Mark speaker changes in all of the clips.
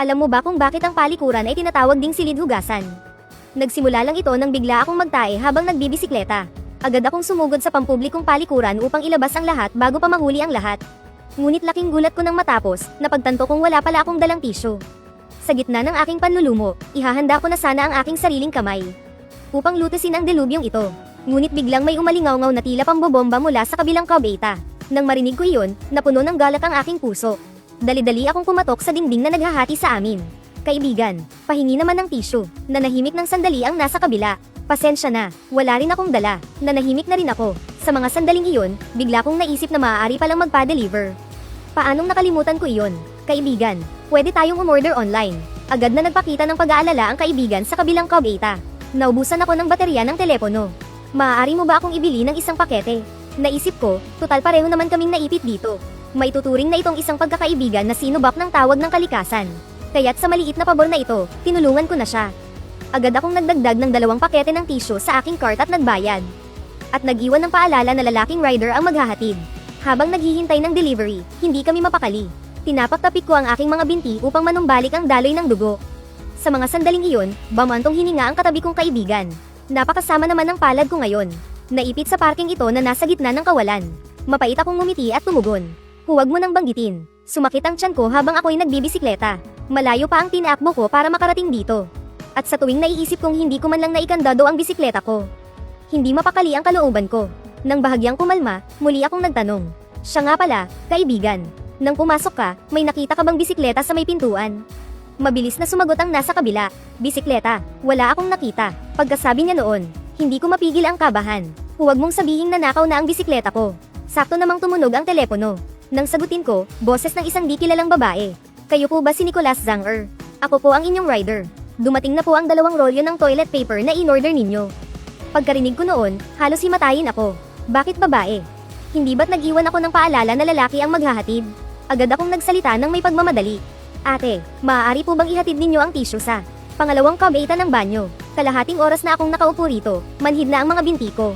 Speaker 1: Alam mo ba kung bakit ang palikuran ay tinatawag ding silid hugasan? Nagsimula lang ito nang bigla akong magtae habang nagbibisikleta. Agad akong sumugod sa pampublikong palikuran upang ilabas ang lahat bago pa mahuli ang lahat. Ngunit laking gulat ko nang matapos, napagtanto kong wala pala akong dalang tissue. Sa gitna ng aking panlulumo, ihahanda ko na sana ang aking sariling kamay upang lutusin ang delubyong ito. Ngunit biglang may umalingaw-ngaw na tila pambobomba mula sa kabilang kabeta. Nang marinig ko iyon, napuno ng galak ang aking puso. Dali-dali akong pumatok sa dingding na naghahati sa amin. Kaibigan, pahingi naman ng tissue. Nanahimik ng sandali ang nasa kabila. Pasensya na, wala rin akong dala. Nanahimik na rin ako. Sa mga sandaling iyon, bigla kong naisip na maaari palang magpa-deliver. Paanong nakalimutan ko iyon? Kaibigan, pwede tayong umorder online. Agad na nagpakita ng pag-aalala ang kaibigan sa kabilang kabeta. Naubusan ako ng baterya ng telepono. Maaari mo ba akong ibili ng isang pakete? Naisip ko, tutal pareho naman kaming naipit dito. May tuturing na itong isang pagkakaibigan na sinubak ng tawag ng kalikasan. Kaya't sa maliit na pabor na ito, tinulungan ko na siya. Agad akong nagdagdag ng 2 pakete ng tissue sa aking cart at nagbayad. At nag-iwan ng paalala na lalaking rider ang maghahatid. Habang naghihintay ng delivery, hindi kami mapakali. Tinapak-tapik ko ang aking mga binti upang manumbalik ang daloy ng dugo. Sa mga sandaling iyon, bamantong hininga ang katabi kong kaibigan. Napakasama naman ng palad ko ngayon. Naipit sa parking ito na nasa gitna ng kawalan. Mapait akong ngumiti at tumugon. Huwag mo nang banggitin. Sumakit ang tiyan ko habang ako'y nagbibisikleta. Malayo pa ang tinaakbo ko para makarating dito. At sa tuwing naiisip kong hindi ko man lang naikandado ang bisikleta ko, hindi mapakali ang kalooban ko. Nang bahagyang kumalma, muli akong nagtanong. Siya nga pala, kaibigan. Nang pumasok ka, may nakita ka bang bisikleta sa may pintuan? Mabilis na sumagot ang nasa kabila. Bisikleta, wala akong nakita. Pagkasabi niya noon, hindi ko mapigil ang kabahan. Huwag mong sabihing nanakaw na ang bisikleta ko. Sakto namang tumunog ang telepono. Nang sagutin ko, boses ng isang di kilalang babae. Kayo po ba si Nicolas Zanger? Ako po ang inyong rider. Dumating na po ang 2 rolyo ng toilet paper na in-order ninyo. Pagkarinig ko noon, halos himatayin ako. Bakit babae? Hindi ba't nag-iwan ako ng paalala na lalaki ang maghahatid? Agad akong nagsalita ng may pagmamadali. Ate, maaari po bang ihatid ninyo ang tissue sa pangalawang kabeta ng banyo? Kalahating oras na akong nakaupo rito, manhid na ang mga binti ko.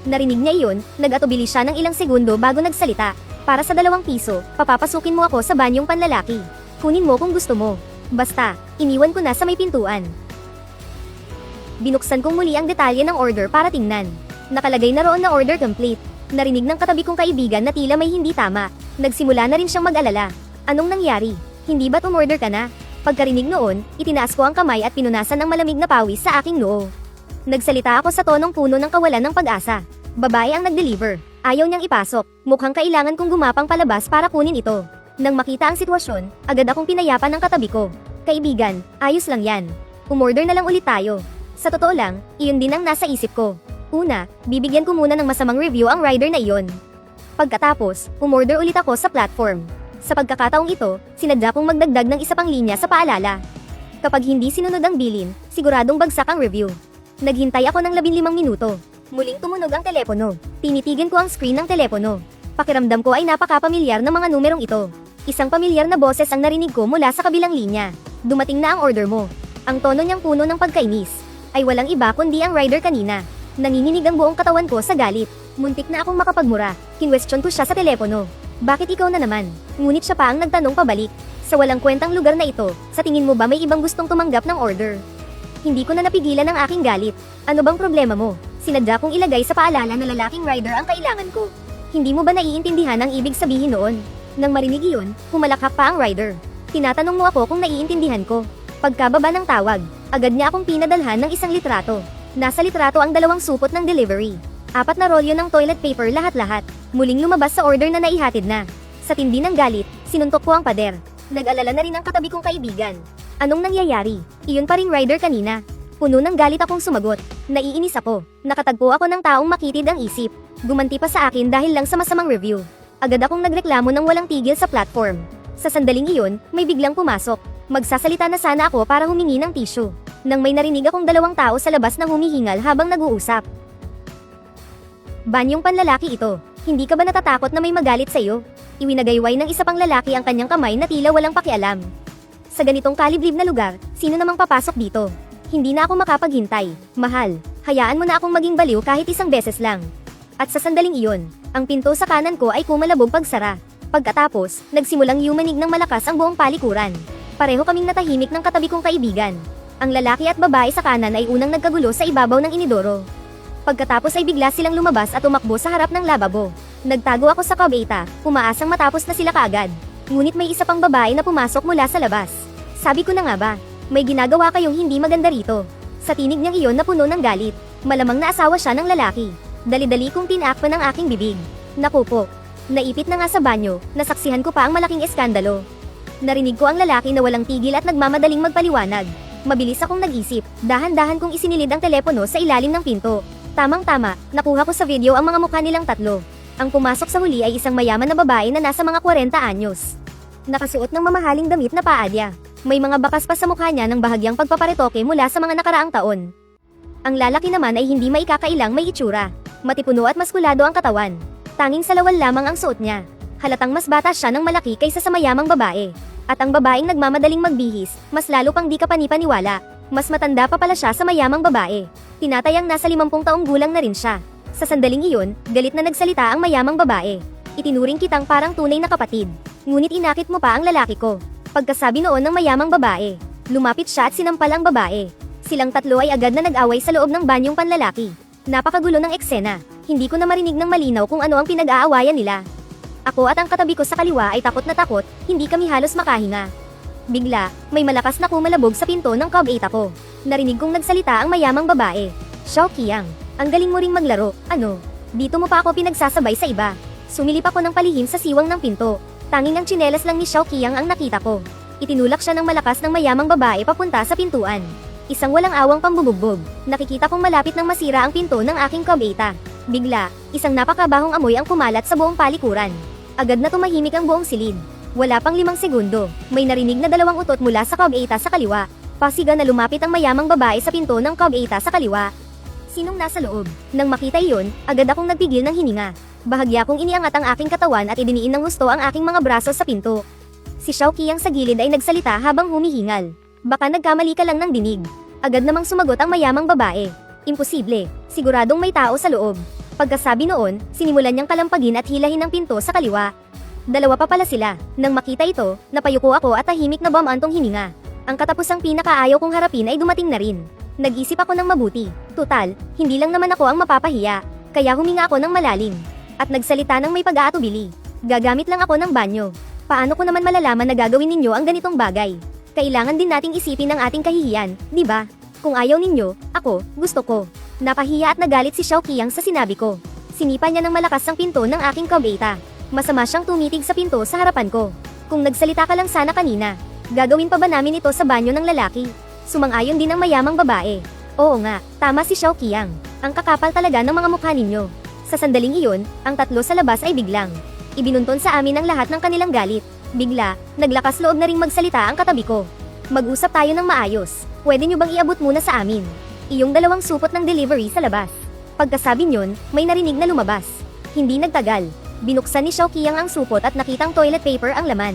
Speaker 1: Narinig niya iyon, nag-atubili siya ng ilang segundo bago nagsalita. Para sa 2 piso, papapasukin mo ako sa banyong panlalaki. Kunin mo kung gusto mo. Basta, iniwan ko na sa may pintuan. Binuksan kong muli ang detalye ng order para tingnan. Nakalagay na roon na order complete. Narinig ng katabi kong kaibigan na tila may hindi tama. Nagsimula na rin siyang mag-alala. Anong nangyari? Hindi ba't umorder ka na? Pagkarinig noon, itinaas ko ang kamay at pinunasan ng malamig na pawis sa aking noo. Nagsalita ako sa tonong puno ng kawalan ng pag-asa. Babae ang nag-deliver. Ayaw niyang ipasok. Mukhang kailangan kong gumapang palabas para kunin ito. Nang makita ang sitwasyon, agad akong pinayapan ng katabi ko. Kaibigan, ayos lang yan. Umorder na lang ulit tayo. Sa totoo lang, iyon din ang nasa isip ko. Una, bibigyan ko muna ng masamang review ang rider na iyon. Pagkatapos, umorder ulit ako sa platform. Sa pagkakataong ito, sinadya kong magdagdag ng isa pang linya sa paalala. Kapag hindi sinunod ang bilin, siguradong bagsak ang review. Naghintay ako ng 15 minuto. Muling tumunog ang telepono. Tinitigan ko ang screen ng telepono. Pakiramdam ko ay napaka-pamilyar ng mga numerong ito. Isang pamilyar na boses ang narinig ko mula sa kabilang linya. Dumating na ang order mo. Ang tono niyang puno ng pagkainis. Ay walang iba kundi ang rider kanina. Nanginginig ang buong katawan ko sa galit. Muntik na akong makapagmura. Kinwestiyon ko siya sa telepono. Bakit ikaw na naman? Ngunit siya pa ang nagtanong pabalik. Sa walang kwentang lugar na ito, sa tingin mo ba may ibang gustong tumanggap ng order? Hindi ko na napigilan ang aking galit. Ano bang problema mo? Sinadya kong ilagay sa paalala na lalaking rider ang kailangan ko. Hindi mo ba naiintindihan ang ibig sabihin noon? Nang marinig iyon, humalakhak pa ang rider. Tinatanong mo ako kung naiintindihan ko. Pagkababa ng tawag, agad niya akong pinadalhan ng isang litrato. Nasa litrato ang 2 supot ng delivery. 4 na rolyo ng toilet paper lahat-lahat. Muling lumabas sa order na naihatid na. Sa tindi ng galit, sinuntok ko ang pader. Nag-alala na rin ang katabi kong kaibigan. Anong nangyayari? Iyon pa ring rider kanina. Puno ng galit akong sumagot. Naiinis ako. Nakatagpo ako ng taong makitid ang isip. Gumanti pa sa akin dahil lang sa masamang review. Agad akong nagreklamo ng walang tigil sa platform. Sa sandaling iyon, may biglang pumasok. Magsasalita na sana ako para humingi ng tissue. Nang may narinig akong 2 tao sa labas na humihingal habang nag-uusap. Banyong panlalaki ito. Hindi ka ba natatakot na may magalit sa iyo? Iwinagayway ng isa pang lalaki ang kanyang kamay na tila walang pakialam. Sa ganitong kaliblib na lugar, sino namang papasok dito? Hindi na ako makapaghintay. Mahal, hayaan mo na akong maging baliw kahit isang beses lang. At sa sandaling iyon, ang pinto sa kanan ko ay kumalabog pagsara. Pagkatapos, nagsimulang yumanig ng malakas ang buong palikuran. Pareho kaming natahimik ng katabi kong kaibigan. Ang lalaki at babae sa kanan ay unang nagkagulo sa ibabaw ng inidoro. Pagkatapos ay bigla silang lumabas at tumakbo sa harap ng lababo. Nagtago ako sa kubeta, umaasang matapos na sila kaagad. Ngunit may isa pang babae na pumasok mula sa labas. Sabi ko na nga ba, may ginagawa kayong hindi maganda rito. Sa tinig niyang iyon na puno ng galit, malamang na asawa siya ng lalaki. Dali-dali kong tinakpan ang aking bibig. Naku po, naipit na nga sa banyo, nasaksihan ko pa ang malaking eskandalo. Narinig ko ang lalaki na walang tigil at nagmamadaling magpaliwanag. Mabilis akong nag-isip, dahan-dahan kong isinilid ang telepono sa ilalim ng pinto. Tamang-tama, nakuha ko sa video ang mga mukha nilang tatlo. Ang pumasok sa huli ay isang mayaman na babae na nasa mga 40 anyos. Nakasuot ng mamahaling damit na paadya. May mga bakas pa sa mukha niya ng bahagyang pagpaparetoke mula sa mga nakaraang taon. Ang lalaki naman ay hindi maikakailang may itsura. Matipuno at maskulado ang katawan. Tanging salawal lamang ang suot niya. Halatang mas bata siya ng malaki kaysa sa mayamang babae. At ang babaeng nagmamadaling magbihis, mas lalo pang di ka panipaniwala. Mas matanda pa pala siya sa mayamang babae. Tinatayang nasa 50 taong gulang na rin siya. Sa sandaling iyon, galit na nagsalita ang mayamang babae. Itinuring kitang parang tunay na kapatid. Ngunit inakit mo pa ang lalaki ko. Pagkasabi noon ng mayamang babae, lumapit siya at sinampal ang babae. Silang tatlo ay agad na nag-away sa loob ng banyong panlalaki. Napakagulo ng eksena. Hindi ko na marinig ng malinaw kung ano ang pinag-aawayan nila. Ako at ang katabi ko sa kaliwa ay takot na takot, hindi kami halos makahinga. Bigla, may malakas na kumalabog sa pinto ng kubeta ko. Narinig kong nagsalita ang mayamang babae. Xiao Qiang, ang galing mo ring maglaro, ano? Dito mo pa ako pinagsasabay sa iba. Sumilip ako ng palihim sa siwang ng pinto. Tanging ang tsinelas lang ni Xiao Qiang ang nakita ko. Itinulak siya ng malakas ng mayamang babae papunta sa pintuan. Isang walang awang pambubugbog. Nakikita kong malapit nang masira ang pinto ng aking kubeta. Bigla, isang napakabahong amoy ang kumalat sa buong palikuran. Agad na tumahimik ang buong silid. Wala pang 5 segundo, may narinig na 2 utot mula sa kubeta sa kaliwa. Pasiga na lumapit ang mayamang babae sa pinto ng kubeta sa kaliwa. Sinong nasa loob? Nang makita iyon, agad akong nagpigil ng hininga. Bahagya kong iniangat ang aking katawan at idiniin ng gusto ang aking mga braso sa pinto. Si Xiao Qiang sa gilid ay nagsalita habang humihingal. Baka nagkamali ka lang ng dinig. Agad namang sumagot ang mayamang babae. Imposible, siguradong may tao sa loob. Pagkasabi noon, sinimulan niyang kalampagin at hilahin ang pinto sa kaliwa. 2 pa pala sila. Nang makita ito, napayuko ako at tahimik na bumantong hininga. Ang katapusang pinakaayaw kong harapin ay dumating na rin. Nag-isip ako ng mabuti. Tutal, hindi lang naman ako ang mapapahiya. Kaya huminga ako ng malalim. At nagsalita ng may pag-aatubili. Gagamit lang ako ng banyo. Paano ko naman malalaman na gagawin ninyo ang ganitong bagay? Kailangan din nating isipin ang ating kahihiyan, di ba? Kung ayaw ninyo, ako, gusto ko. Napahiya at nagalit si Xiao Qiang sa sinabi ko. Sinipa niya ng malakas ang pinto ng aking kubeta. Masama siyang tumitig sa pinto sa harapan ko. Kung nagsalita ka lang sana kanina, gagawin pa ba namin ito sa banyo ng lalaki? Sumang-ayon din ang mayamang babae. Oo nga, tama si Xiao Qiang. Ang kakapal talaga ng mga mukha ninyo. Sa sandaling iyon, ang tatlo sa labas ay biglang ibinunton sa amin ang lahat ng kanilang galit. Bigla, naglakas loob na ring magsalita ang katabi ko. Mag-usap tayo ng maayos. Pwede nyo bang iabot muna sa amin? Iyong 2 supot ng delivery sa labas. Pagkasabi nyon, may narinig na lumabas. Hindi nagtagal. Binuksan ni Xiao Qiang ang supot at nakitang toilet paper ang laman.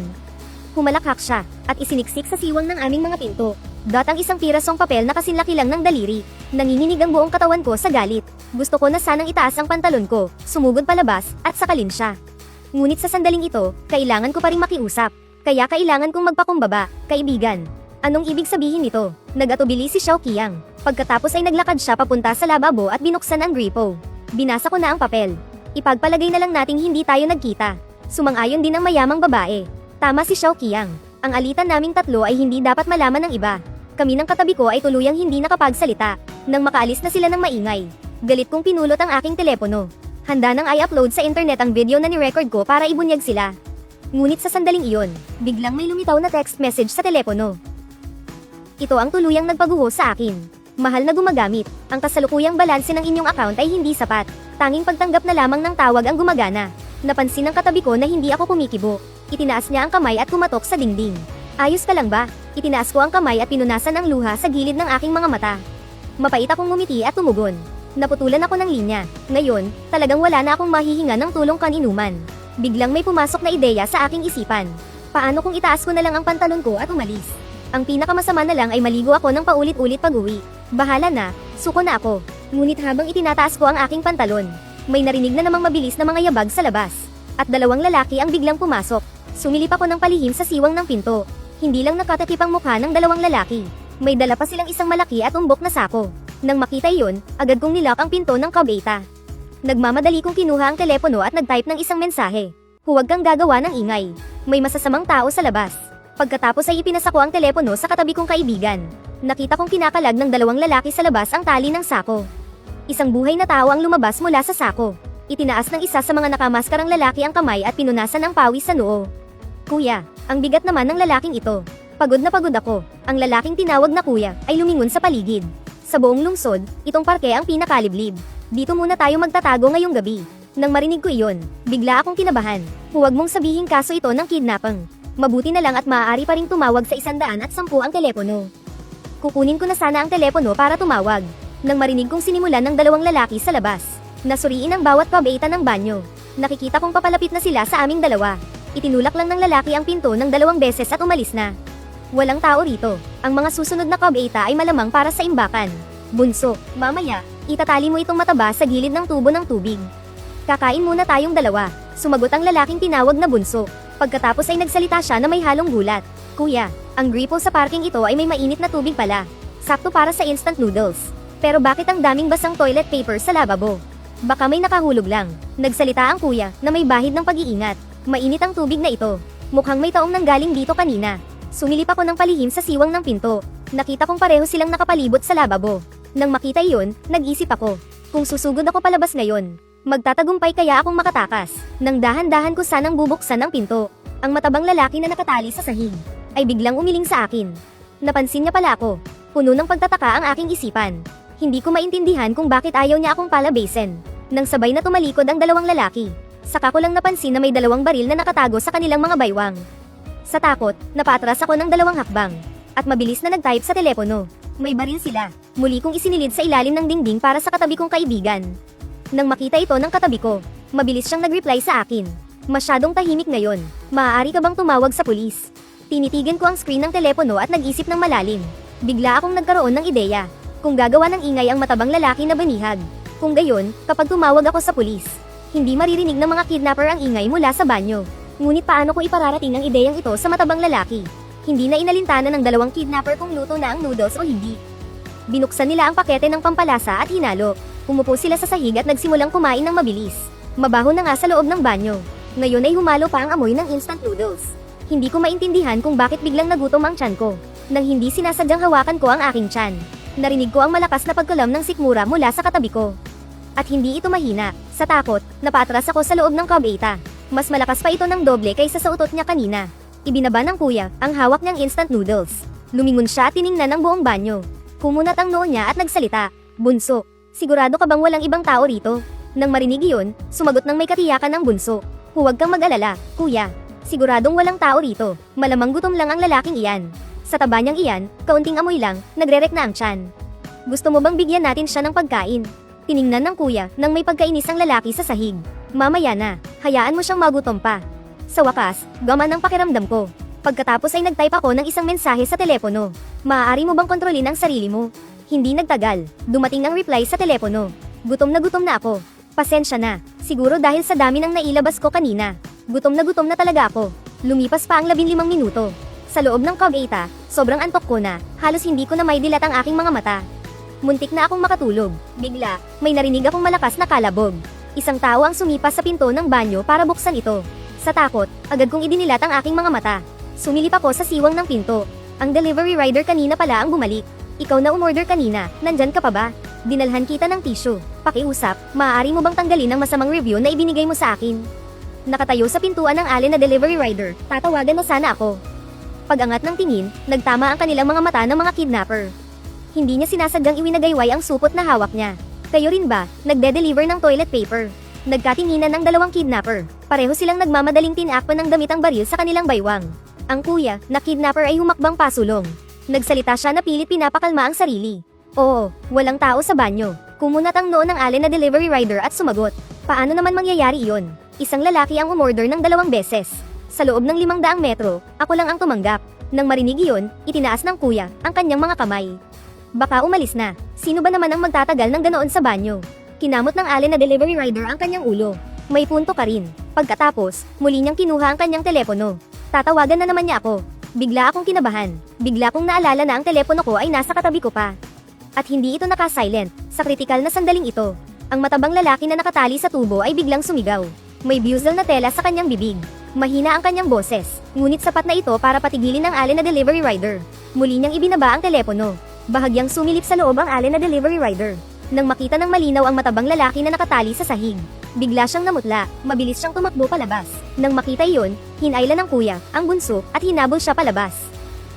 Speaker 1: Humalakhak siya, at isiniksik sa siwang ng aming mga pinto. Ang isang pirasong papel na kasinlaki lang ng daliri. Nanginginig ang buong katawan ko sa galit. Gusto ko na sanang itaas ang pantalon ko, sumugod palabas, at sakalin siya. Ngunit sa sandaling ito, kailangan ko pa ring makiusap. Kaya kailangan kong magpakumbaba, kaibigan. Anong ibig sabihin nito? Nag-atubili si Xiao Qiang. Pagkatapos ay naglakad siya papunta sa lababo at binuksan ang gripo. Binasa ko na ang papel. Ipagpalagay na lang nating hindi tayo nagkita. Sumang-ayon din ang mayamang babae. Tama si Xiao Qiang. Ang alitan naming tatlo ay hindi dapat malaman ng iba. Kami ng katabi ko ay tuluyang hindi nakapagsalita. Nang makaalis na sila ng maingay, galit kong pinulot ang aking telepono. Handa nang i-upload sa internet ang video na ni-record ko para ibunyag sila. Ngunit sa sandaling iyon, biglang may lumitaw na text message sa telepono. Ito ang tuluyang nagpaguho sa akin. Mahal na gumagamit, ang kasalukuyang balanse ng inyong account ay hindi sapat. Tanging pagtanggap na lamang ng tawag ang gumagana. Napansin ng katabi ko na hindi ako kumikibo. Itinaas niya ang kamay at kumatok sa dingding. Ayos ka lang ba? Itinaas ko ang kamay at pinunasan ang luha sa gilid ng aking mga mata. Mapait akong ngumiti at tumugon. Naputulan ako ng linya. Ngayon, talagang wala na akong mahihinga ng tulong kaninuman. Biglang may pumasok na ideya sa aking isipan. Paano kung itaas ko na lang ang pantalon ko at umalis? Ang pinakamasama na lang ay maligo ako ng paulit-ulit pag-uwi. Bahala na, suko na ako. Ngunit habang itinataas ko ang aking pantalon, may narinig na namang mabilis na mga yabag sa labas. At 2 lalaki ang biglang pumasok. Sumilip ako ng palihim sa siwang ng pinto. Hindi lang nakatakip ang mukha ng dalawang lalaki. May dala pa silang isang malaki at umbok na sako. Nang makita iyon, agad kong nilock ang pinto ng Cub 8. Nagmamadali kong kinuha ang telepono at nag-type ng isang mensahe. Huwag kang gagawa ng ingay. May masasamang tao sa labas. Pagkatapos ay ipinasa ko ang telepono sa katabi kong kaibigan. Nakita kong kinakalag ng dalawang lalaki sa labas ang tali ng sako. Isang buhay na tao ang lumabas mula sa sako. Itinaas ng isa sa mga nakamaskarang lalaki ang kamay at pinunasan ng pawis sa noo. Kuya, ang bigat naman ng lalaking ito. Pagod na pagod ako. Ang lalaking tinawag na kuya ay lumingon sa paligid. Sa buong lungsod, itong parke ang pinakaliblib. Dito muna tayo magtatago ngayong gabi. Nang marinig ko iyon, bigla akong kinabahan. Huwag mong sabihin kaso ito ng kidnapping. Mabuti na lang at maaari pa ring tumawag sa 110 ang telepono. Kukunin ko na sana ang telepono para tumawag. Nang marinig kong sinimulan ng dalawang lalaki sa labas. Nasuriin ang bawat Cub 8 ng banyo. Nakikita kong papalapit na sila sa aming dalawa. Itinulak lang ng lalaki ang pinto ng 2 beses at umalis na. Walang tao rito. Ang mga susunod na Cub 8 ay malamang para sa imbakan. Bunso, mamaya, itatali mo itong mataba sa gilid ng tubo ng tubig. Kakain muna tayong dalawa. Sumagot ang lalaking tinawag na bunso. Pagkatapos ay nagsalita siya na may halong gulat. Kuya, ang gripo sa parking ito ay may mainit na tubig pala. Sakto para sa instant noodles. Pero bakit ang daming basang toilet paper sa lababo? Baka may nakahulog lang. Nagsalita ang kuya na may bahid ng pag-iingat. Mainit ang tubig na ito. Mukhang may taong nanggaling dito kanina. Sumilip ako ng palihim sa siwang ng pinto. Nakita kong pareho silang nakapalibot sa lababo. Nang makita iyon, nag-isip ako. Kung susugod ako palabas ngayon, magtatagumpay kaya akong makatakas. Nang dahan-dahan ko sanang bubuksan ang pinto. Ang matabang lalaki na nakatali sa sahig ay biglang umiling sa akin. Napansin niya pala ako. Puno ng pagtataka ang aking isipan. Hindi ko maintindihan kung bakit ayaw niya akong palabasin. Nang sabay na tumalikod ang dalawang lalaki, saka ko lang napansin na may 2 baril na nakatago sa kanilang mga baywang. Sa takot, napatras ako ng 2 hakbang, at mabilis na nag-type sa telepono. May baril sila. Muli kong isinilid sa ilalim ng dingding para sa katabi kong kaibigan. Nang makita ito ng katabi ko, mabilis siyang nag-reply sa akin. Masyadong tahimik ngayon. Maaari ka bang tumawag sa pulis? Tinitigan ko ang screen ng telepono at nag-isip ng malalim. Bigla akong nagkaroon ng ideya. Kung gagawa ng ingay ang matabang lalaki na banihag. Kung gayon, kapag tumawag ako sa pulis, hindi maririnig ng mga kidnapper ang ingay mula sa banyo. Ngunit paano ko ipararating ang ideyang ito sa matabang lalaki? Hindi na inalintana ng 2 kidnapper kung luto na ang noodles o hindi. Binuksan nila ang pakete ng pampalasa at hinalo. Umupo sila sa sahig at nagsimulang kumain ng mabilis. Mabaho na nga sa loob ng banyo. Ngayon ay humalo pa ang amoy ng instant noodles. Hindi ko maintindihan kung bakit biglang nagutom ang tiyan ko. Nang hindi sinasadyang hawakan ko ang aking tiyan. Narinig ko ang malakas na pagkalam ng sikmura mula sa katabi ko. At hindi ito mahina. Sa takot, napatras ako sa loob ng Cub 8. Mas malakas pa ito ng doble kaysa sa utot niya kanina. Ibinaba ng kuya ang hawak niyang instant noodles. Lumingon siya at tiningnan ang buong banyo. Kumunat ang noo niya at nagsalita. Bunso, sigurado ka bang walang ibang tao rito? Nang marinig iyon, sumagot ng may katiyakan ng bunso. Huwag kang mag-alala, kuya. Siguradong walang tao rito. Malamang gutom lang ang lalaking iyan. Sa taba niyang iyan, kaunting amoy lang, nagre-rek na ang tiyan. Gusto mo bang bigyan natin siya ng pagkain? Tiningnan ng kuya nang may pagkainis ang lalaki sa sahig. Mamaya na, hayaan mo siyang magutom pa. Sa wakas, gaman ang pakiramdam ko. Pagkatapos ay nag-type ako ng isang mensahe sa telepono. Maaari mo bang kontrolin ang sarili mo? Hindi nagtagal, dumating ang reply sa telepono. Gutom na ako. Pasensya na, siguro dahil sa dami ng nailabas ko kanina. Gutom na talaga ako. Lumipas pa ang 15 minuto. Sa loob ng Cub 8, sobrang antok ko na, halos hindi ko na may dilat ang aking mga mata. Muntik na akong makatulog. Bigla, may narinig akong malakas na kalabog. Isang tao ang sumipas sa pinto ng banyo para buksan ito. Sa takot, agad kong idinilat ang aking mga mata. Sumilip ako sa siwang ng pinto. Ang delivery rider kanina pala ang bumalik. Ikaw na umorder kanina, nandyan ka pa ba? Dinalhan kita ng tissue. Pakiusap, maaari mo bang tanggalin ang masamang review na ibinigay mo sa akin? Nakatayo sa pintuan ng allen na delivery rider, tatawagan na sana ako. Pag-angat ng tingin, nagtama ang kanilang mga mata ng mga kidnapper. Hindi niya sinasadyang iwinagayway ang supot na hawak niya. Kayo rin ba, nagde-deliver ng toilet paper? Nagkatinginan ng 2 kidnapper. Pareho silang nagmamadaling tinakpan ng damit ang baril sa kanilang baywang. Ang kuya, na kidnapper ay humakbang pasulong. Nagsalita siya na pilit pinapakalma ang sarili. Oo, walang tao sa banyo. Kumunat ang noo ng allen na delivery rider at sumagot. Paano naman mangyayari iyon? Isang lalaki ang umorder ng 2 beses. Sa loob ng 500 metro, ako lang ang tumanggap. Nang marinig iyon, itinaas ng kuya ang kanyang mga kamay. Baka umalis na. Sino ba naman ang magtatagal ng ganoon sa banyo? Kinamot ng allen na delivery rider ang kanyang ulo. May punto ka rin. Pagkatapos, muli niyang kinuha ang kanyang telepono. Tatawagan na naman niya ako. Bigla akong kinabahan. Bigla kong naalala na ang telepono ko ay nasa katabi ko pa. At hindi ito naka-silent. Sa kritikal na sandaling ito, ang matabang lalaki na nakatali sa tubo ay biglang sumigaw. May buzzle na tela sa kanyang bibig. Mahina ang kanyang boses, ngunit sapat na ito para patigilin ang allen na delivery rider. Muli niyang ibinaba ang telepono. Bahagyang sumilip sa loob ang allen na delivery rider. Nang makita ng malinaw ang matabang lalaki na nakatali sa sahig, bigla siyang namutla, mabilis siyang tumakbo palabas. Nang makita iyon, hinailan ng kuya, ang bunso, at hinabol siya palabas.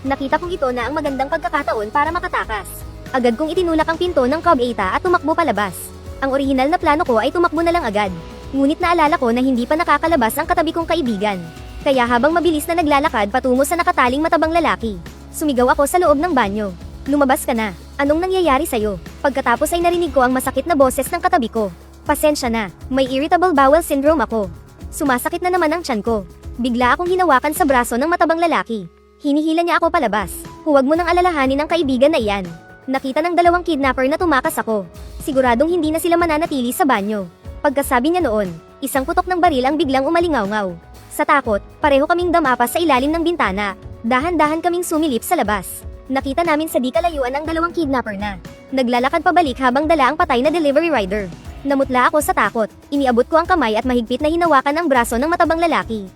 Speaker 1: Nakita kong ito na ang magandang pagkakataon para makatakas. Agad kong itinulak ang pinto ng Cobb 8 at tumakbo palabas. Ang orihinal na plano ko ay tumakbo na lang agad. Ngunit naalala ko na hindi pa nakakalabas ang katabi kong kaibigan. Kaya habang mabilis na naglalakad patungo sa nakataling matabang lalaki, sumigaw ako sa loob ng banyo. Lumabas ka na. Anong nangyayari sa'yo? Pagkatapos ay narinig ko ang masakit na boses ng katabi ko. Pasensya na, may irritable bowel syndrome ako. Sumasakit na naman ang tiyan ko. Bigla akong hinawakan sa braso ng matabang lalaki. Hinihila niya ako palabas. Huwag mo nang alalahanin ang kaibigan na iyan. Nakita ng dalawang kidnapper na tumakas ako. Siguradong hindi na sila mananatili sa banyo. Pagkasabi niya noon, isang putok ng baril ang biglang umalingaw-ngaw. Sa takot, pareho kaming damapas sa ilalim ng bintana. Dahan-dahan kaming sumilip sa labas. Nakita namin sa di kalayuan ang dalawang kidnapper na naglalakad pabalik habang dala ang patay na delivery rider. Namutla ako sa takot. Iniabot ko ang kamay at mahigpit na hinawakan ang braso ng matabang lalaki.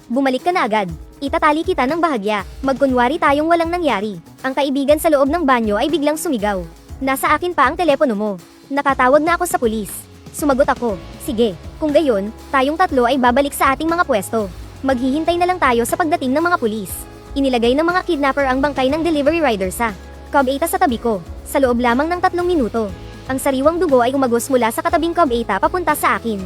Speaker 1: Bumalik ka na agad. Itatali kita ng bahagya. Magkunwari tayong walang nangyari. Ang kaibigan sa loob ng banyo ay biglang sumigaw. Nasa akin pa ang telepono mo. Nakatawag na ako sa pulis. Sumagot ako. Sige, kung gayon, tayong tatlo ay babalik sa ating mga pwesto. Maghihintay na lang tayo sa pagdating ng mga pulis. Inilagay ng mga kidnapper ang bangkay ng delivery rider sa Cobb 8 sa tabi ko. Sa loob lamang ng 3 minuto, ang sariwang dugo ay umagos mula sa katabing Cobb 8 papunta sa akin.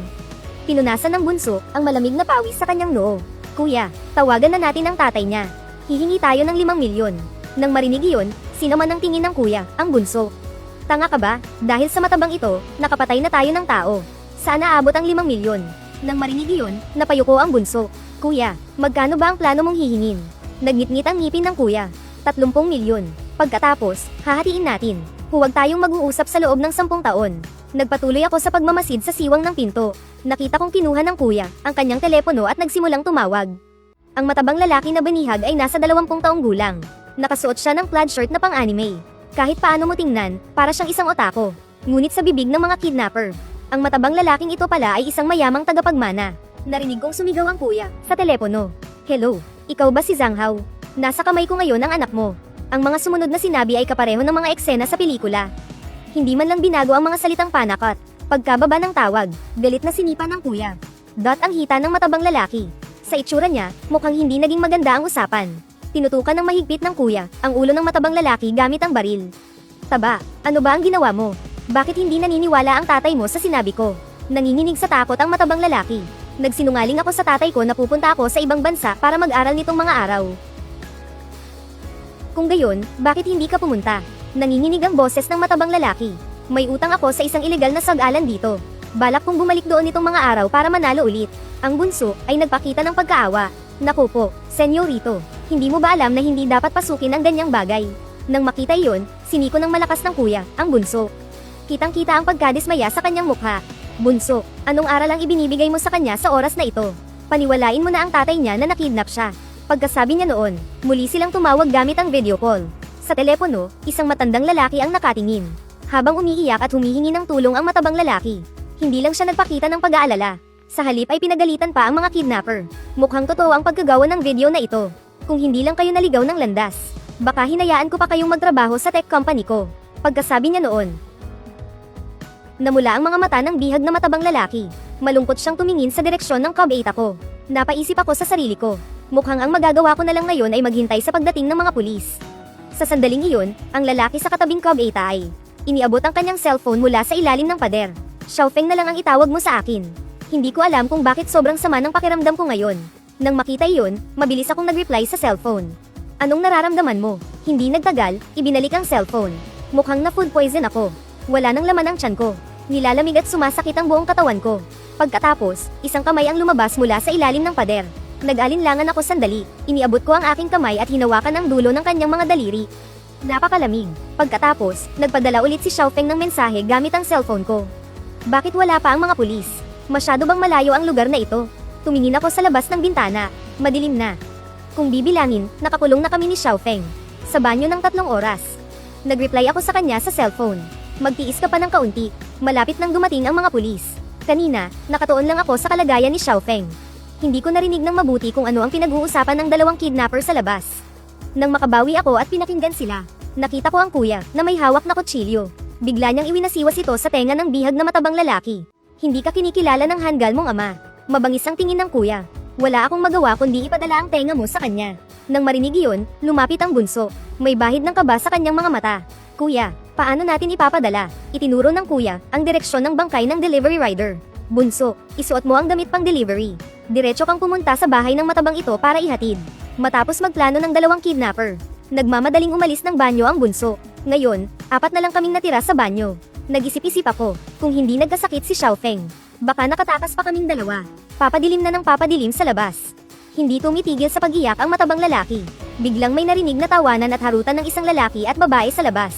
Speaker 1: Pinunasan ng bunso ang malamig na pawis sa kanyang noo. Kuya, tawagan na natin ang tatay niya. Hihingi tayo ng 5 milyon. Nang marinig iyon, sinaman ang tingin ng kuya, ang bunso. Tanga ka ba? Dahil sa matabang ito, nakapatay na tayo ng tao. Sana abot ang 5 milyon. Nang marinig iyon, napayuko ang bunso. Kuya, magkano ba ang plano mong hihingin? Nagngit-ngit ang ngipin ng kuya. 30 milyon. Pagkatapos, hahatiin natin. Huwag tayong mag-uusap sa loob ng 10 taon. Nagpatuloy ako sa pagmamasid sa siwang ng pinto. Nakita kong kinuha ng kuya ang kanyang telepono at nagsimulang tumawag. Ang matabang lalaki na banihag ay nasa 20 taong gulang. Nakasuot siya ng plaid shirt na pang-anime. Kahit paano mo tingnan, para siyang isang otako. Ngunit sa bibig ng mga kidnapper, ang matabang lalaking ito pala ay isang mayamang tagapagmana. Narinig kong sumigaw ang kuya sa telepono. Hello, ikaw ba si Zhang Hao? Nasa kamay ko ngayon ang anak mo. Ang mga sumunod na sinabi ay kapareho ng mga eksena sa pelikula. Hindi man lang binago ang mga salitang panakot. Pagkababa ng tawag, galit na sinipa ng kuya. Dot ang hita ng matabang lalaki. Sa itsura niya, mukhang hindi naging maganda ang usapan. Tinutukan ng mahigpit ng kuya ang ulo ng matabang lalaki gamit ang baril. Taba, ano ba ang ginawa mo? Bakit hindi naniniwala ang tatay mo sa sinabi ko? Nanginginig sa takot ang matabang lalaki. Nagsinungaling ako sa tatay ko na pupunta ako sa ibang bansa para mag-aral nitong mga araw. Kung gayon, bakit hindi ka pumunta? Nanginginig ang boses ng matabang lalaki. May utang ako sa isang ilegal na sag-alan dito. Balak kong bumalik doon nitong mga araw para manalo ulit. Ang bunso ay nagpakita ng pagkaawa. Naku po, senyorito, hindi mo ba alam na hindi dapat pasukin ang ganyang bagay? Nang makita iyon, siniko ng malakas ng kuya, ang bunso. Kitang-kita ang pagkadismaya sa kanyang mukha. Bunso, anong aral ang ibinibigay mo sa kanya sa oras na ito? Paniwalain mo na ang tatay niya na nakidnap siya. Pagkasabi niya noon, muli silang tumawag gamit ang video call. Sa telepono, isang matandang lalaki ang nakatingin. Habang umiiyak at humihingi ng tulong ang matabang lalaki, hindi lang siya nagpakita ng pag-aalala. Sa halip ay pinagalitan pa ang mga kidnapper. Mukhang totoo ang pagkagawa ng video na ito. Kung hindi lang kayo naligaw ng landas, baka hinayaan ko pa kayong magtrabaho sa tech company ko. Pagkasabi niya noon, namula ang mga mata ng bihag na matabang lalaki. Malungkot siyang tumingin sa direksyon ng Cobb 8 ako. Napaisip ako sa sarili ko. Mukhang ang magagawa ko na lang ngayon ay maghintay sa pagdating ng mga pulis. Sa sandaling iyon, ang lalaki sa katabing Cobb 8 ay iniabot ang kanyang cellphone mula sa ilalim ng pader. Xiaofeng na lang ang itawag mo sa akin. Hindi ko alam kung bakit sobrang sama ng pakiramdam ko ngayon. Nang makita iyon, mabilis akong nag-reply sa cellphone. Anong nararamdaman mo? Hindi nagtagal, ibinalik ang cellphone. Mukhang na food poison ako. Wala nang laman ang tiyan ko. Nilalamig at sumasakit ang buong katawan ko. Pagkatapos, isang kamay ang lumabas mula sa ilalim ng pader. Nag-alinlangan ako sandali. Iniabot ko ang aking kamay at hinawakan ang dulo ng kanyang mga daliri. Napakalamig. Pagkatapos, nagpadala ulit si Xiaofeng ng mensahe gamit ang cellphone ko. Bakit wala pa ang mga pulis? Masyado bang malayo ang lugar na ito? Tumingin ako sa labas ng bintana. Madilim na. Kung bibilangin, nakakulong na kami ni Xiaofeng. Sa banyo ng 3 oras. Nag-reply ako sa kanya sa cellphone. Magtiis ka pa ng kaunti. Malapit nang dumating ang mga pulis. Kanina, nakatuon lang ako sa kalagayan ni Xiaofeng. Hindi ko narinig ng mabuti kung ano ang pinag-uusapan ng 2 kidnapper sa labas. Nang makabawi ako at pinakinggan sila, nakita ko ang kuya na may hawak na kutsilyo. Bigla niyang iwinasiwas ito sa tenga ng bihag na matabang lalaki. Hindi ka kinikilala ng hanggal mong ama. Mabangis ang tingin ng kuya. Wala akong magawa kundi ipadala ang tenga mo sa kanya. Nang marinig iyon, lumapit ang bunso. May bahid ng kaba sa kanyang mga mata. Kuya, paano natin ipapadala? Itinuro ng kuya ang direksyon ng bangkay ng delivery rider. Bunso, isuot mo ang damit pang delivery. Diretso kang pumunta sa bahay ng matabang ito para ihatid. Matapos magplano ng 2 kidnapper, nagmamadaling umalis ng banyo ang bunso. Ngayon, 4 na lang kaming natira sa banyo. Nag-isip-isip ako, kung hindi nagkasakit si Xiaofeng, baka nakatakas pa kaming 2. Papadilim na ng papadilim sa labas. Hindi tumitigil sa pag-iyak ang matabang lalaki. Biglang may narinig na tawanan at harutan ng isang lalaki at babae sa labas.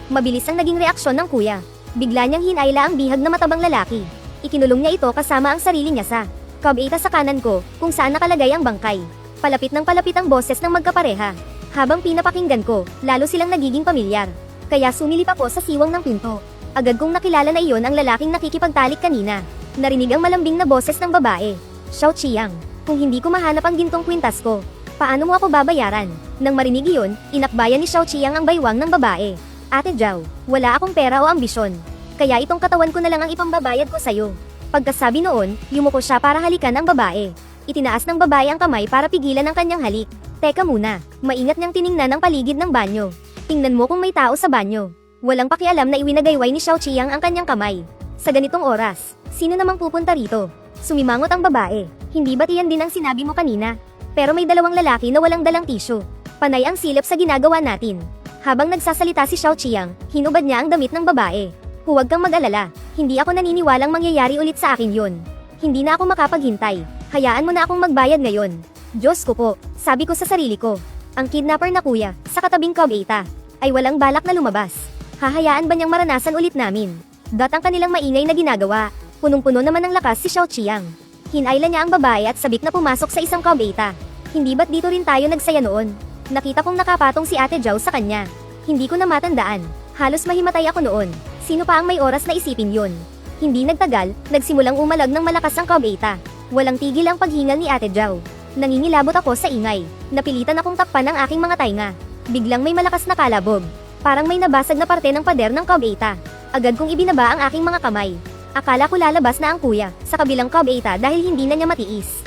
Speaker 1: Mabilis ang naging reaksyon ng kuya. Bigla niyang hinayla ang bihag na matabang lalaki. Ikinulong niya ito kasama ang sarili niya sa kabita sa kanan ko, kung saan nakalagay ang bangkay. Palapit ng palapit ang boses ng magkapareha. Habang pinapakinggan ko, lalo silang nagiging pamilyar. Kaya sumilip ako sa siwang ng pinto. Agad kong nakilala na iyon ang lalaking nakikipagtalik kanina. Narinig ang malambing na boses ng babae. Xiao Qiang, kung hindi ko mahanap ang gintong kwintas ko, paano mo ako babayaran? Nang marinig iyon, inakbayan ni Xiao Qiang ang baywang ng babae. Ate Zhao, wala akong pera o ambisyon. Kaya itong katawan ko na lang ang ipambabayad ko sa'yo. Pagkasabi noon, yumuko siya para halikan ang babae. Itinaas ng babae ang kamay para pigilan ang kanyang halik. Teka muna, maingat niyang tiningnan ang paligid ng banyo. Tingnan mo kung may tao sa banyo. Walang pakialam na iwinagayway ni Xiao Qiang ang kanyang kamay. Sa ganitong oras, sino namang pupunta rito? Sumimangot ang babae. Hindi ba't iyan din ang sinabi mo kanina? Pero may 2 lalaki na walang dalang tissue. Panay ang silip sa ginagawa natin. Habang nagsasalita si Xiao Qiang, hinubad niya ang damit ng babae. Huwag kang mag-alala. Hindi ako naniniwalang mangyayari ulit sa akin yun. Hindi na ako makapaghintay. Hayaan mo na akong magbayad ngayon. Diyos ko po, sabi ko sa sarili ko. Ang kidnapper na kuya, sa katabing kabita, ay walang balak na lumabas. Hahayaan ba niyang maranasan ulit namin? Ang kanilang maingay na ginagawa. Punong-puno naman ng lakas si Xiao Qiang. Hinayla niya ang babae at sabik na pumasok sa isang kabita. Hindi ba't dito rin tayo nagsaya noon? Nakita kong nakapatong si Ate Zhao sa kanya. Hindi ko na matandaan. Halos mahimatay ako noon. Sino pa ang may oras na isipin yun? Hindi nagtagal, nagsimulang umalag ng malakas ang kabita. Walang tigil ang paghingal ni Ate Zhao. Nangingilabot ako sa ingay. Napilitan akong takpan ang aking mga tainga. Biglang may malakas na kalabog. Parang may nabasag na parte ng pader ng kabita. Agad kong ibinaba ang aking mga kamay. Akala ko lalabas na ang kuya sa kabilang kabita dahil hindi na niya matiis.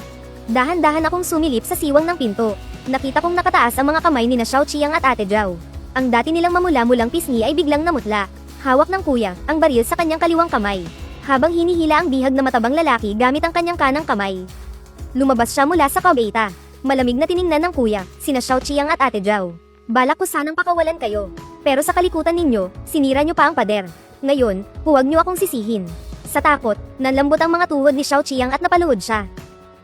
Speaker 1: Dahan-dahan akong sumilip sa siwang ng pinto. Nakita kong nakataas ang mga kamay ni na Xiao Qiang at Ate Zhao. Ang dati nilang mamula-mulang pisngi ay biglang namutla. Hawak ng kuya ang baril sa kanyang kaliwang kamay. Habang hinihila ang bihag na matabang lalaki gamit ang kanyang kanang kamay. Lumabas siya mula sa kabita. Malamig na tiningnan ng kuya, sina Xiao Qiang at Ate Zhao. Balak ko sanang pakawalan kayo. Pero sa kalikutan ninyo, sinira nyo pa ang pader. Ngayon, huwag nyo akong sisihin. Sa takot, nanlambot ang mga tuhod ni Xiao Qiang at napaluhod siya.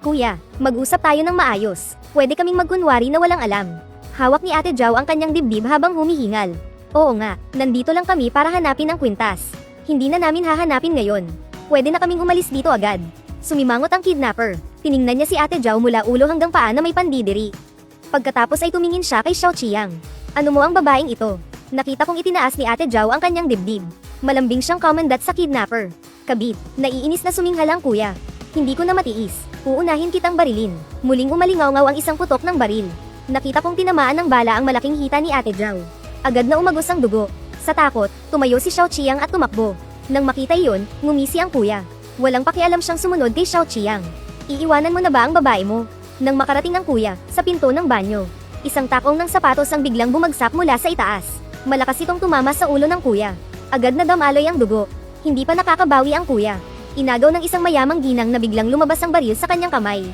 Speaker 1: Kuya, mag-usap tayo ng maayos. Pwede kaming magkunwari na walang alam. Hawak ni Ate Zhao ang kanyang dibdib habang humihingal. Oo nga, nandito lang kami para hanapin ang kwintas. Hindi na namin hahanapin ngayon. Pwede na kaming umalis dito agad. Sumimangot ang kidnapper. Tiningnan niya si Ate Zhao mula ulo hanggang paa na may pandidiri. Pagkatapos ay tumingin siya kay Xiao Qiang. Ano mo ang babaeng ito? Nakita kong itinaas ni Ate Zhao ang kanyang dibdib. Malambing siyang komandat sa kidnapper. Kabit, naiinis na suminghal ang kuya. Hindi ko na matiis. Uunahin kitang barilin. Muling umalingaw-ngaw ang isang putok ng baril. Nakita kong tinamaan ng bala ang malaking hita ni Ate Zhao. Agad na umagos ang dugo. Sa takot, tumayo si Xiao Qiang at tumakbo. Nang makita iyon, ngumisi ang kuya. Walang pakialam siyang sumunod kay Xiao Qiang. Iiwanan mo na ba ang babae mo? Nang makarating ang kuya, sa pinto ng banyo, isang takong ng sapatos ang biglang bumagsak mula sa itaas. Malakas itong tumama sa ulo ng kuya. Agad na damaloy ang dugo. Hindi pa nakakabawi ang kuya. Inagaw ng isang mayamang ginang na biglang lumabas ang baril sa kanyang kamay.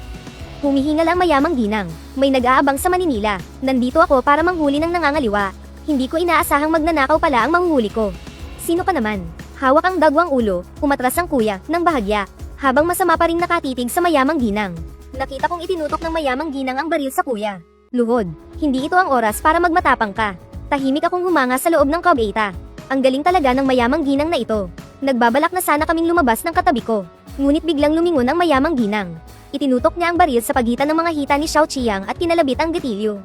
Speaker 1: Humihingal ang mayamang ginang. May nag-aabang sa Maninila. Nandito ako para manghuli ng nangangaliwa. Hindi ko inaasahang magnanakaw pala ang manghuhuli ko. Sino ka naman? Hawak ang dagwang ulo, umatras ang kuya, ng bahagya. Habang masama pa ring nakatitig sa mayamang ginang. Nakita kong itinutok ng mayamang ginang ang baril sa kuya. Luhod, hindi ito ang oras para magmatapang ka. Tahimik akong humanga sa loob ng kabita. Ang galing talaga ng mayamang ginang na ito. Nagbabalak na sana kaming lumabas ng katabi ko. Ngunit biglang lumingon ang mayamang ginang. Itinutok niya ang baril sa pagitan ng mga hita ni Xiao Qiang at kinalabit ang gatilyo.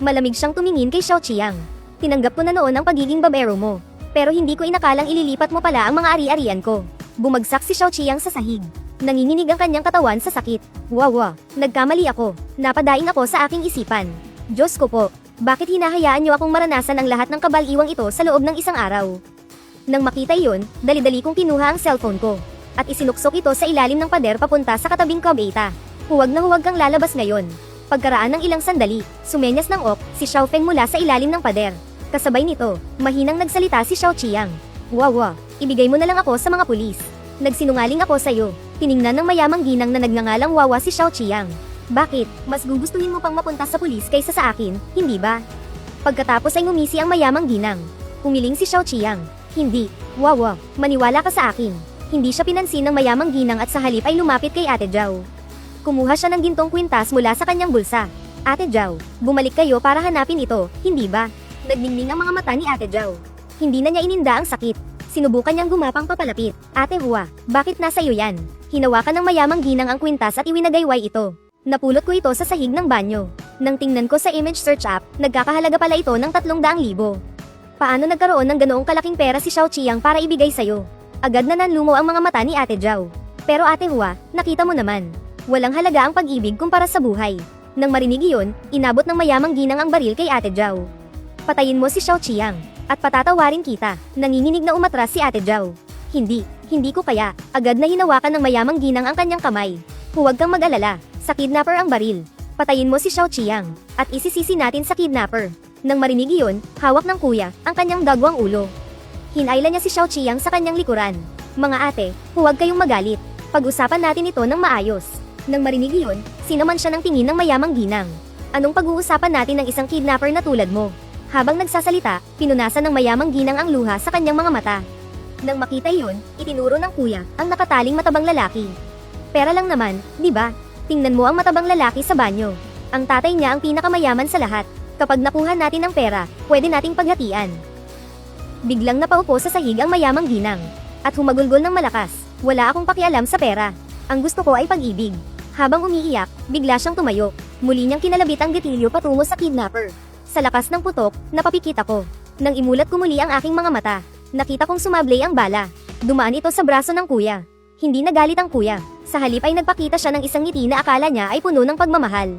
Speaker 1: Malamig siyang tumingin kay Xiao Qiang. Tinanggap ko na noon ang pagiging babero mo. Pero hindi ko inakalang ililipat mo pala ang mga ari-arian ko. Bumagsak si Xiao Qiang sa sahig. Nanginginig ang kanyang katawan sa sakit. Wawa, nagkamali ako. Napadaing ako sa aking isipan. Diyos ko po, bakit hinahayaan niyo akong maranasan ang lahat ng kabaliwang ito sa loob ng isang araw? Nang makita iyon, dali-dali kong kinuha ang cellphone ko. At isinuksok ito sa ilalim ng pader papunta sa katabing Cub-8. Huwag na huwag kang lalabas ngayon. Pagkaraan ng ilang sandali, sumenyas ng ok si Xiao Feng mula sa ilalim ng pader. Kasabay nito, mahinang nagsalita si Xiao Qiang. Wawa, ibigay mo na lang ako sa mga pulis. Nagsinungaling ako sa'yo. Tiningnan ng mayamang ginang na nagngangalang Wawa si Xiao Qiang. Bakit, mas gugustuhin mo pang mapunta sa pulis kaysa sa akin, hindi ba? Pagkatapos ay ngumisi ang mayamang ginang. Humiling si Xiao Qiang. Hindi, Wawa, maniwala ka sa akin. Hindi siya pinansin ng mayamang ginang at sa halip ay lumapit kay Ate Zhao. Kumuha siya ng gintong kwintas mula sa kanyang bulsa. Ate Zhao, bumalik kayo para hanapin ito, hindi ba? Nagningning ang mga mata ni Ate Zhao. Hindi na niya ininda ang sakit. Sinubukan niyang gumapang papalapit. Ate Hua, bakit nasa iyo yan? Hinawakan ng mayamang ginang ang kwintas at iwinagayway ito. Napulot ko ito sa sahig ng banyo. Nang tingnan ko sa image search app, nagkakahalaga pala ito ng 300,000. Paano nagkaroon ng ganoong kalaking pera si Xiao Qiang para ibigay sa'yo? Agad na nanlumo ang mga mata ni Ate Zhao. Pero Ate Hua, nakita mo naman. Walang halaga ang pag-ibig kumpara sa buhay. Nang marinig iyon, inabot ng mayamang ginang ang baril kay Ate Zhao. Patayin mo si Xiao Qiang. At patatawarin kita. Nanginginig na umatras si Ate Zhao. Hindi ko kaya. Agad na hinawakan ng mayamang ginang ang kanyang kamay. Huwag kang mag-alala. Sa kidnapper ang baril. Patayin mo si Xiao Qiang. At isisisi natin sa kidnapper. Nang marinig iyon, hawak ng kuya ang kanyang dagwang ulo. Hinayla niya si Xiao Qiang sa kanyang likuran. Mga ate, huwag kayong magalit. Pag-usapan natin ito ng maayos. Nang marinig iyon, sinaman siya ng tingin ng mayamang ginang. Anong pag-uusapan natin ng isang kidnapper na tulad mo? Habang nagsasalita, pinunasan ng mayamang ginang ang luha sa kanyang mga mata. Nang makita iyon, itinuro ng kuya ang nakataling matabang lalaki. Pera lang naman, di ba? Tingnan mo ang matabang lalaki sa banyo. Ang tatay niya ang pinakamayaman sa lahat. Kapag nakuha natin ang pera, pwede nating paghatian. Biglang napaupo sa sahig ang mayamang ginang. At humagulgol ng malakas. Wala akong pakialam sa pera. Ang gusto ko ay pag-ibig. Habang umiiyak, bigla siyang tumayo. Muli niyang kinalabit ang gatilyo patungo sa kidnapper. Sa lakas ng putok, napapikit ako. Nang imulat ko muli ang aking mga mata, nakita kong sumablay ang bala. Dumaan ito sa braso ng kuya. Hindi nagalit ang kuya. Sa halip ay nagpakita siya ng isang ngiti na akala niya ay puno ng pagmamahal.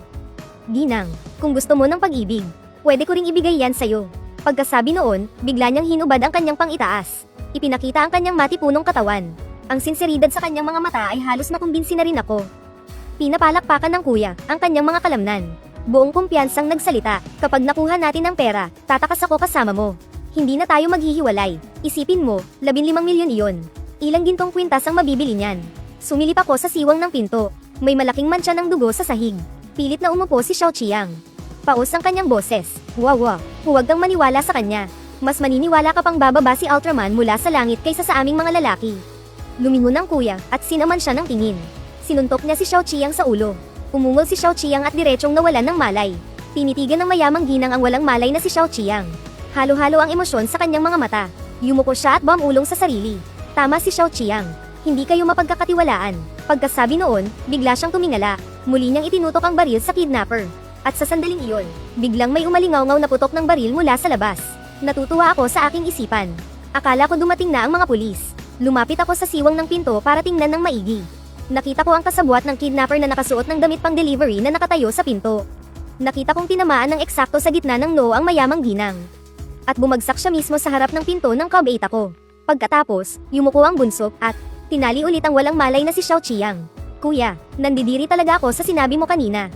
Speaker 1: Ginang, kung gusto mo ng pag-ibig, pwede ko ring ibigay yan sa'yo. Pagkasabi noon, bigla niyang hinubad ang kanyang pang-itaas. Ipinakita ang kanyang matipunong katawan. Ang sinseridad sa kanyang mga mata ay halos makumbinsi na rin ako. Pinapalakpakan ng kuya ang kanyang mga kalamnan. Buong kumpiyansang nagsalita, kapag nakuha natin ang pera, tatakas ako kasama mo. Hindi na tayo maghihiwalay. Isipin mo, 15 milyon iyon. Ilang gintong kwintas ang mabibili niyan. Sumilip ako sa siwang ng pinto. May malaking mantsa ng dugo sa sahig. Pilit na umupo si Xiao Qiang. Paus ang kanyang boses. Wawa, huwag kang maniwala sa kanya. Mas maniniwala ka pang bababa si Ultraman mula sa langit kaysa sa aming mga lalaki. Lumingon ang kuya at sinaman siya ng tingin. Sinuntok niya si Xiao Qiang sa ulo. Umungol si Xiao Qiang at diretsong nawalan ng malay. Tinitigan ng mayamang ginang ang walang malay na si Xiao Qiang. Halo-halo ang emosyon sa kanyang mga mata. Yumuko siya at bumulong sa sarili. Tama si Xiao Qiang. Hindi kayo mapagkakatiwalaan. Pagkasabi noon, bigla siyang tumingala. Muli niyang itinutok ang baril sa kidnapper. At sa sandaling iyon, biglang may umalingaw-ngaw na putok ng baril mula sa labas. Natutuwa ako sa aking isipan. Akala ko dumating na ang mga pulis. Lumapit ako sa siwang ng pinto para tingnan ng maigi. Nakita ko ang kasabwat ng kidnapper na nakasuot ng damit pang delivery na nakatayo sa pinto. Nakita kong tinamaan ng eksakto sa gitna ng noo ang mayamang ginang. At bumagsak siya mismo sa harap ng pinto ng Cub-8 ako. Pagkatapos, yumuko ang bunso at tinali ulit ang walang malay na si Xiao Qiang. Kuya, nandidiri talaga ako sa sinabi mo kanina.